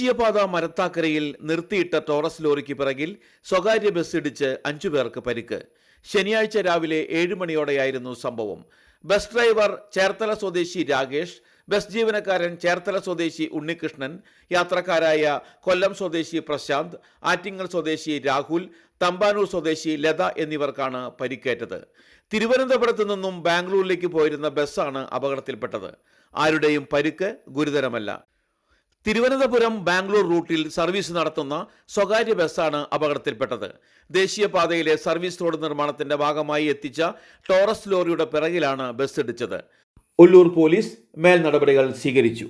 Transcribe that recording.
ദേശീയപാത മരത്താക്കരയിൽ നിർത്തിയിട്ട ടോറസ് ലോറിക്ക് പിറകിൽ സ്വകാര്യ ബസ് ഇടിച്ച് 5 പേർക്ക് പരിക്ക്. ശനിയാഴ്ച രാവിലെ 7 മണിയോടെയായിരുന്നു സംഭവം. ബസ് ഡ്രൈവർ ചേർത്തല സ്വദേശി രാകേഷ്, ബസ് ജീവനക്കാരൻ ചേർത്തല സ്വദേശി ഉണ്ണികൃഷ്ണൻ, യാത്രക്കാരായ കൊല്ലം സ്വദേശി പ്രശാന്ത്, ആറ്റിങ്ങൽ സ്വദേശി രാഹുൽ, തമ്പാനൂർ സ്വദേശി ലത എന്നിവർക്കാണ് പരിക്കേറ്റത്. തിരുവനന്തപുരത്ത് നിന്നും ബാംഗ്ലൂരിലേക്ക് പോയിരുന്ന ബസ്സാണ് അപകടത്തിൽപ്പെട്ടത്. ആരുടെയും പരിക്ക് ഗുരുതരമല്ല. തിരുവനന്തപുരം ബാംഗ്ലൂർ റൂട്ടിൽ സർവീസ് നടത്തുന്ന സ്വകാര്യ ബസ്സാണ് അപകടത്തിൽപ്പെട്ടത്. ദേശീയപാതയിലെ സർവീസ് റോഡ് നിർമ്മാണത്തിന്റെ ഭാഗമായി എത്തിച്ച ടോറസ് ലോറിയുടെ പിറകിലാണ് ബസ് ഇടിച്ചത്. ഉള്ളൂർ പോലീസ് മേൽ നടപടികൾ സ്വീകരിച്ചു.